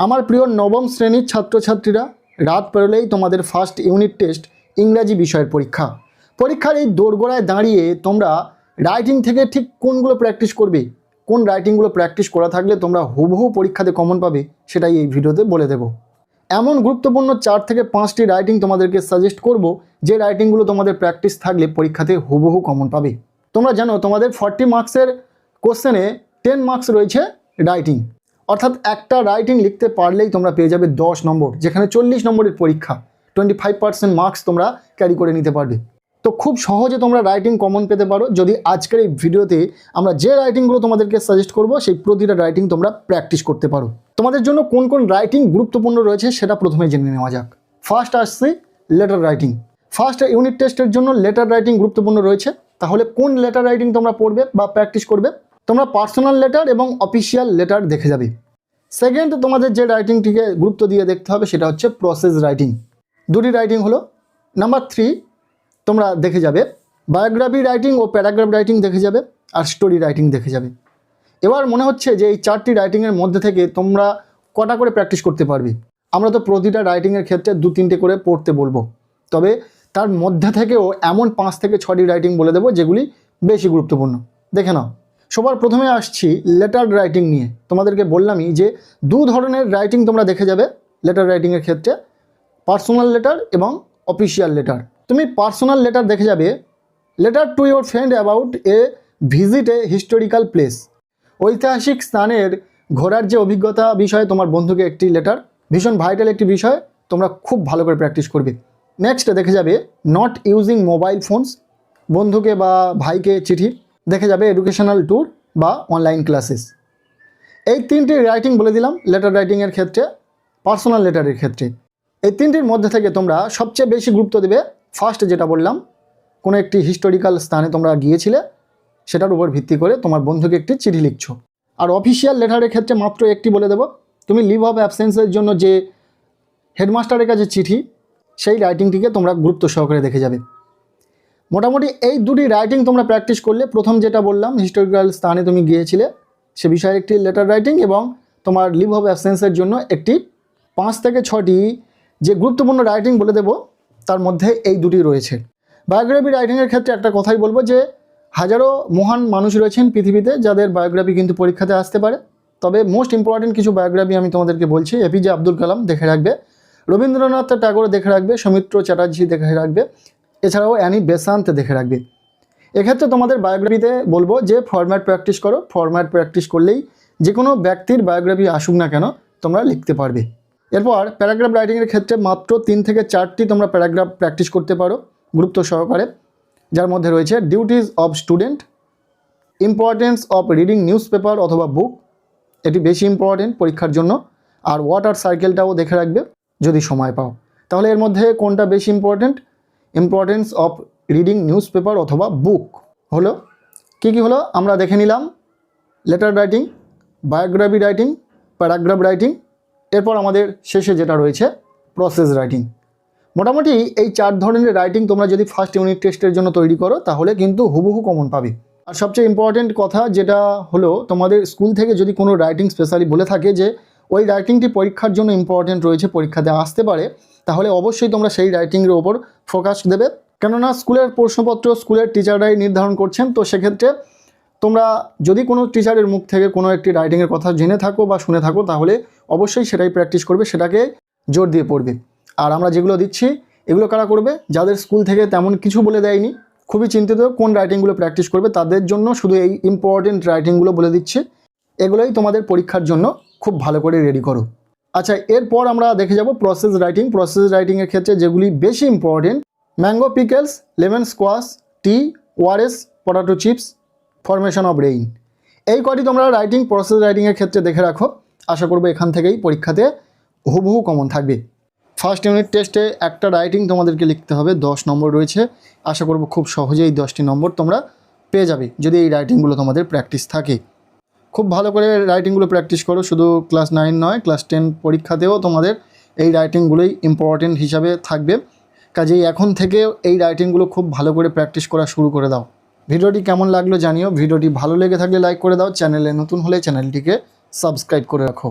আমার প্রিয় নবম শ্রেণীর ছাত্রছাত্রীরা, রাত পেরোলেই তোমাদের ফার্স্ট ইউনিট টেস্ট ইংরাজি বিষয়ের পরীক্ষার এই দোরগোড়ায় দাঁড়িয়ে তোমরা রাইটিং থেকে ঠিক কোনগুলো প্র্যাকটিস করবে, কোন রাইটিংগুলো প্র্যাকটিস করা থাকলে তোমরা হুবহু পরীক্ষাতে কমন পাবে, সেটাই এই ভিডিওতে বলে দেব। এমন গুরুত্বপূর্ণ 4 থেকে 5টি রাইটিং তোমাদেরকে সাজেস্ট করব, যে রাইটিংগুলো তোমাদের প্র্যাকটিস থাকলে পরীক্ষাতে হুবহু কমন পাবে। তোমরা জানো তোমাদের 40 মার্কসের কোশ্চেনে 10 মার্কস রয়েছে রাইটিং, অর্থাৎ একটা রাইটিং লিখতে পারলেই তোমরা পেয়ে যাবে 10 নম্বর, যেখানে 40 নম্বরের পরীক্ষা, 25% মার্কস তোমরা ক্যারি করে নিতে পারবে। তো খুব সহজে তোমরা রাইটিং কমন পেতে পারো যদি আজকের এই ভিডিওতে আমরা যে রাইটিংগুলো তোমাদেরকে সাজেস্ট করব সেই প্রতিটা রাইটিং তোমরা প্র্যাকটিস করতে পারো। তোমাদের জন্য কোন কোন রাইটিং গুরুত্বপূর্ণ রয়েছে সেটা প্রথমে জেনে নেওয়া যাক। ফার্স্ট আসছে লেটার রাইটিং। ফার্স্ট ইউনিট টেস্টের জন্য লেটার রাইটিং গুরুত্বপূর্ণ রয়েছে। তাহলে কোন লেটার রাইটিং তোমরা পড়বে বা প্র্যাকটিস করবে? তোমরা পার্সোনাল লেটার এবং অফিসিয়াল লেটার দেখে যাবে। সেকেন্ড, তোমাদের যে রাইটিংটিকে গুরুত্ব দিয়ে দেখতে হবে সেটা হচ্ছে প্রসেস রাইটিং। দুটি রাইটিং হলো। নাম্বার 3, তোমরা দেখে যাবে বায়োগ্রাফি রাইটিং ও প্যারাগ্রাফ রাইটিং দেখে যাবে, আর স্টোরি রাইটিং দেখে যাবে। এবার মনে হচ্ছে যে এই 4টি রাইটিংয়ের মধ্যে থেকে তোমরা কটা করে প্র্যাকটিস করতে পারবে? আমরা তো প্রতিটা রাইটিংয়ের ক্ষেত্রে 2-3টে করে পড়তে বলবো, তবে তার মধ্যে থেকেও এমন 5 থেকে 6টি রাইটিং বলে দেবো যেগুলি বেশি গুরুত্বপূর্ণ। দেখে নাও। সবার প্রথমে আসছি লেটার রাইটিং নিয়ে। তোমাদেরকে বললামই যে 2 ধরনের রাইটিং তোমরা দেখে যাবে লেটার রাইটিংয়ের ক্ষেত্রে, পার্সোনাল লেটার এবং অফিসিয়াল লেটার। তুমি পার্সোনাল লেটার দেখে যাবে letter to your friend about a visit a historical place. ঐতিহাসিক স্থানের ঘোরার যে অভিজ্ঞতা বিষয়ে তোমার বন্ধুকে একটি লেটার, ভীষণ ভাইটাল একটি বিষয়, তোমরা খুব ভালো করে প্র্যাকটিস করবে। নেক্সট দেখে যাবে নট ইউজিং মোবাইল ফোনস, বন্ধুকে বা ভাইকে চিঠি। দেখে যাবে এডুকেশনাল ট্যুর বা অনলাইন ক্লাসেস। এই 3টি রাইটিং বলে দিলাম লেটার রাইটিংয়ের ক্ষেত্রে, পার্সোনাল লেটারের ক্ষেত্রে। এই 3টির মধ্যে থেকে তোমরা সবচেয়ে বেশি গুরুত্ব দেবে ফার্স্ট যেটা বললাম, কোনো একটি হিস্টোরিক্যাল স্থানে তোমরা গিয়েছিলে, সেটার উপর ভিত্তি করে তোমার বন্ধুকে একটি চিঠি লিখছো। আর অফিসিয়াল লেটারের ক্ষেত্রে মাত্র একটি বলে দেবো, তুমি লিভ অফ অ্যাবসেন্সের জন্য যে হেডমাস্টারের কাছে চিঠি, সেই রাইটিংটিকে তোমরা গুরুত্ব সহকারে দেখে যাবে। মোটামুটি এই 2টি রাইটিং তোমরা প্র্যাকটিস করলে, প্রথম যেটা বললাম হিস্টোরিক্যাল স্থানে তুমি গিয়েছিলে সে বিষয়ে একটি লেটার রাইটিং, এবং তোমার লিভ অফ অ্যাবসেন্সের জন্য একটি 5 থেকে 6টি যে গুরুত্বপূর্ণ রাইটিং বলে দেব, তার মধ্যে এই 2টি রয়েছে। বায়োগ্রাফি রাইটিংয়ের ক্ষেত্রে একটা কথাই বলবো যে হাজারো মহান মানুষ রয়েছেন পৃথিবীতে যাদের বায়োগ্রাফি কিন্তু পরীক্ষাতে আসতে পারে, তবে মোস্ট ইম্পর্টেন্ট কিছু বায়োগ্রাফি আমি তোমাদেরকে বলছি। এপিজে আব্দুল কালাম দেখে রাখবে, রবীন্দ্রনাথ ট্যাগোর দেখে রাখবে, সৌমিত্র চ্যাটার্জি দেখে রাখবে, এছাড়াও অ্যানি বেসান্ত দেখে রাখবে। এক্ষেত্রে তোমাদের বায়োগ্রাফিতে বলবো যে ফরম্যাট প্র্যাকটিস করো। ফরম্যাট প্র্যাকটিস করলেই যে কোনো ব্যক্তির বায়োগ্রাফি আসুক না কেন তোমরা লিখতে পারবে। এরপর প্যারাগ্রাফ রাইটিংয়ের ক্ষেত্রে মাত্র 3 থেকে 4টি তোমরা প্যারাগ্রাফ প্র্যাকটিস করতে পারো গুরুত্ব সহকারে, যার মধ্যে রয়েছে duties of student, importance of reading news paper অথবা বুক, এটি বেশি ইম্পর্টেন্ট পরীক্ষার জন্য। আর ওয়াটার সার্কেলটাও দেখে রাখবে যদি সময় পাও। তাহলে এর মধ্যে কোনটা বেশি important? Importance of reading news paper অথবা বুক হলো। কী কী হলো আমরা দেখে নিলাম, letter writing, biography writing, paragraph writing, এরপর আমাদের শেষে যেটা রয়েছে প্রসেস রাইটিং। মোটামুটি এই 4 ধরনের রাইটিং তোমরা যদি ফার্স্ট ইউনিট টেস্টের জন্য তৈরি করো তাহলে কিন্তু হুবহু কমন পাবে। আর সবচেয়ে ইম্পর্টেন্ট কথা যেটা হলো, তোমাদের স্কুল থেকে যদি কোনো রাইটিং স্পেশালি বলে থাকে যে ওই রাইটিংটি পরীক্ষার জন্য ইম্পর্টেন্ট রয়েছে, পরীক্ষাতে আসতে পারে, তাহলে অবশ্যই তোমরা সেই রাইটিংয়ের ওপর ফোকাস দেবে। কেননা স্কুলের প্রশ্নপত্র স্কুলের টিচাররাই নির্ধারণ করছেন। তো সেক্ষেত্রে তোমরা যদি কোনো টিচারের মুখ থেকে কোনো একটি রাইটিংয়ের কথা জেনে থাকো বা শুনে থাকো, তাহলে অবশ্যই সেটাই প্র্যাকটিস করবে, সেটাকে জোর দিয়ে পড়বে। আর আমরা যেগুলো দিচ্ছি এগুলো কারা করবে? যাদের স্কুল থেকে তেমন কিছু বলে দেয়নি, খুবই চিন্তিত কোন রাইটিংগুলো প্র্যাকটিস করবে, তাদের জন্য শুধু এই ইম্পর্টেন্ট রাইটিংগুলো বলে দিচ্ছি। এগুলোই তোমাদের পরীক্ষার জন্য খুব ভালো করে রেডি করো। আচ্ছা, এরপর আমরা দেখে যাব প্রসেস রাইটিং। প্রসেস রাইটিংয়ের ক্ষেত্রে যেগুলি বেশি important, mango pickles, lemon squash, T, Wares, potato chips, formation of rain. এই কটি তোমরা রাইটিং প্রসেস রাইটিংয়ের ক্ষেত্রে দেখে রাখো। আশা করবো এখান থেকেই পরীক্ষাতে হুবহু কমন থাকবে। ফার্স্ট ইউনিট টেস্টে একটা রাইটিং তোমাদেরকে লিখতে হবে, 10 নম্বর রয়েছে। আশা করব খুব সহজেই 10টি নম্বর তোমরা পেয়ে যাবে যদি এই রাইটিংগুলো তোমাদের প্র্যাকটিস থাকে। খুব ভালো করে রাইটিংগুলো প্র্যাকটিস করো, শুধু ক্লাস 9 নয়, ক্লাস 10 পরীক্ষাতেও তোমাদের এই রাইটিংগুলোই ইম্পর্টেন্ট হিসাবে থাকবে। কাজেই এখন থেকে এই রাইটিংগুলো খুব ভালো করে প্র্যাকটিস করা শুরু করে দাও। ভিডিওটি কেমন লাগলো জানিও। ভিডিওটি ভালো লেগে থাকলে লাইক করে দাও। চ্যানেলে নতুন হলে চ্যানেলটিকে সাবস্ক্রাইব করে রাখো।